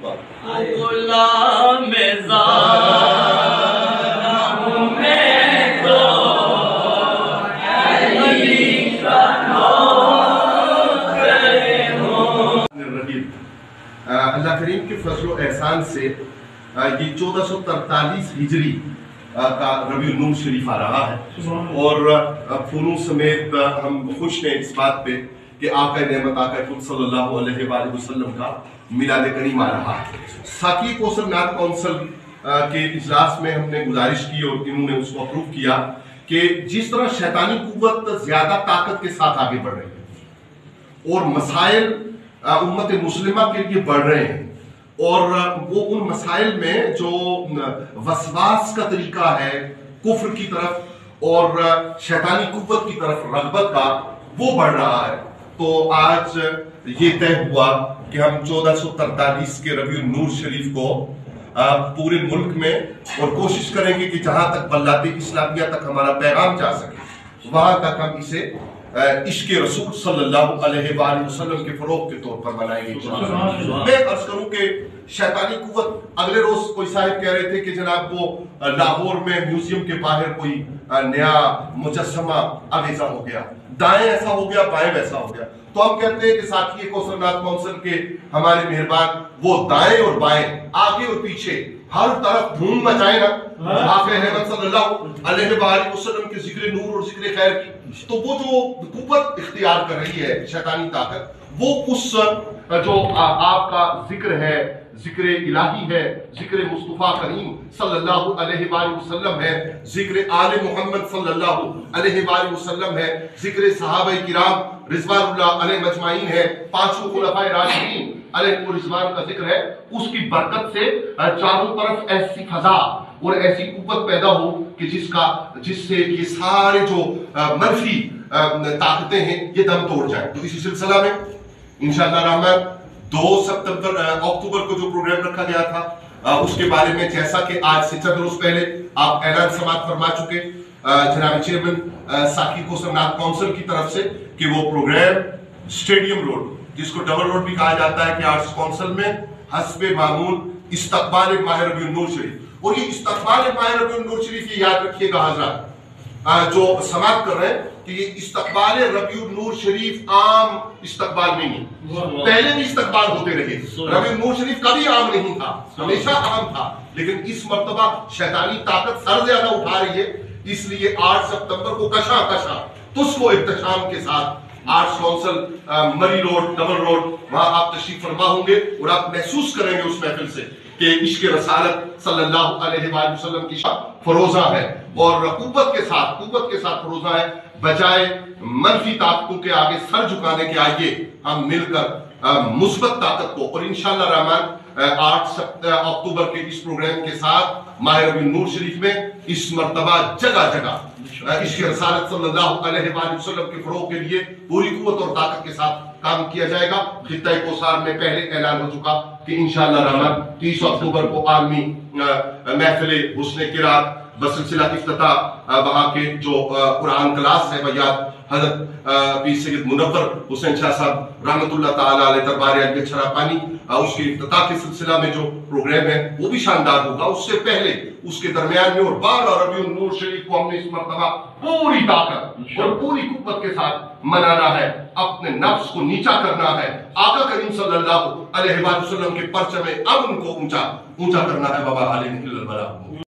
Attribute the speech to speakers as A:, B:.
A: غلام زارا ہوں میں تو علی کا نوکر ہوں۔
B: اللہ کریم کے فضل و احسان سے یہ 1443 ہجری کا ربیع النور شریف آ رہا ہے، اور فنون سمیت ہم خوش ہیں اس بات پہ کہ آقا نعمت آقا خود صلی اللہ علیہ وآلہ وسلم کا میلاد کریم آ رہا ہے۔ ساقی کوثر نعت کونسل کے اجلاس میں ہم نے گزارش کی اور انہوں نے اس کو اپروو کیا کہ جس طرح شیطانی قوت زیادہ طاقت کے ساتھ آگے بڑھ رہی ہے اور مسائل امت مسلمہ کے لیے بڑھ رہے ہیں، اور وہ ان مسائل میں جو وسواس کا طریقہ ہے کفر کی طرف اور شیطانی قوت کی طرف رغبت کا، وہ بڑھ رہا ہے، تو آج یہ طے ہوا کہ ہم 1443 کے ربیع النور شریف کو پورے ملک میں، اور کوشش کریں گے کہ جہاں تک بلاد اسلامیہ تک ہمارا پیغام جا سکے وہاں تک ہم اسے عشق رسول صلی اللہ علیہ وآلہ وسلم کے فروغ کے طور پر منائیں گے۔ میں عرض کروں کہ شیطانی قوت، اگلے روز کوئی صاحب کہہ رہے تھے کہ جناب وہ لاہور میں میوزیم کے باہر کوئی نیا مجسمہ آویزہ ہو گیا، دائیں ایسا ہو گیا بائیں ویسا ہو گیا، تو ہم کہتے ہیں کہ ساقی کوثر نعت کونسل کے ہمارے مہربان وہ دائیں اور بائیں، آگے اور پیچھے ہر طرف دھوم مچائے نا آقا رحمت صلی اللہ علیہ وآلہ وسلم کے ذکر نور اور ذکر خیر کی، تو وہ جو قوت اختیار کر رہی ہے شیطانی طاقت، وہ اس جو آپ کا ذکر ہے، ذکر الہی ہے، ذکر مصطفیٰ کریم صلی اللہ علیہ وآلہ وسلم ہے، ذکر آل محمد صلی اللہ علیہ وآلہ وسلم ہے، ذکر صحابہ کرام رضوان اللہ علیہ مجمعین ہے، پانچوں خلفائے راشدین علیہ رضوان کا ذکر ہے، اس کی برکت سے چاروں طرف ایسی فضا اور ایسی قوت پیدا ہو کہ جس سے یہ سارے جو منفی طاقتیں ہیں یہ دم توڑ جائیں۔ تو اسی سلسلہ میں انشاءاللہ الرحمن 2 اکتوبر کو جو پروگرام رکھا گیا تھا اس کے بارے میں، جیسا کہ آج سے چند روز پہلے آپ اعلان سماعت فرما چکے جناب چیئرمین ساقی کوثر نعت کونسل کی طرف سے، کہ وہ پروگرام اسٹیڈیم روڈ، جس کو ڈبل روڈ بھی کہا جاتا ہے، کہ آرٹس کونسل میں حسب معمول استقبال ماہ ربیع النور شریف، اور یہ استقبال ماہ ربیع النور شریف یہ یاد رکھیے گا حضرات جو سماعت کر رہے ہیں، کہ یہ استقبال ربیع النور شریف عام استقبال نہیں ہے، پہلے بھی استقبال ہوتے رہے، ربیع النور شریف کبھی عام نہیں تھا، ہمیشہ عام تھا، لیکن اس مرتبہ شیطانی طاقت سر زیادہ اٹھا رہی ہے، اس لیے 8 ستمبر کو کشاں تس کو احتشام کے ساتھ آرٹس کونسل مری روڈ ڈبل روڈ، وہاں آپ تشریف فرما ہوں گے، اور آپ محسوس کریں گے اس محفل سے کہ عشق رسالت صلی اللہ علیہ وآلہ وسلم کی فروزہ ہے، اور قوت کے ساتھ فروزہ ہے، بجائے منفی طاقتوں کے آگے سر جھکانے کے آئیے ہم مل کر مثبت طاقت کو، اور انشاءاللہ الرحمن 8 اکتوبر کے اس پروگرام کے ساتھ ماہ ربیع النور شریف میں اس مرتبہ جگہ جگہ عشق رسالت صلی اللہ علیہ وآلہ وسلم کے فروغ کے لیے پوری قوت اور طاقت کے ساتھ کام کیا جائے گا۔ خطہ کوثر میں پہلے اعلان ہو چکا کہ انشاءاللہ الرحمن 30 اکتوبر کو عالمی محفل حسن قرات بسلسلہ افتتاح وہاں کے جو قرآن کلاس ہے بیات حضرت پیر سید منور حسین شاہ صاحب رحمت اللہ تعالیٰ علیہ دربار عالیہ چھراپانی، اس کے افتتاح کے سلسلہ میں جو پروگرام ہے وہ بھی شاندار ہوگا۔ اس سے پہلے اس کے درمیان میں اور 12 ربیع النور شریف کو ہم نے اس مرتبہ پوری طاقت اور پوری قوت کے ساتھ منانا ہے، اپنے نفس کو نیچا کرنا ہے، آقا کریم صلی اللہ علیہ وسلم کے پرچم امن کو اونچا کرنا ہے۔ بابا علیہ البلاغ۔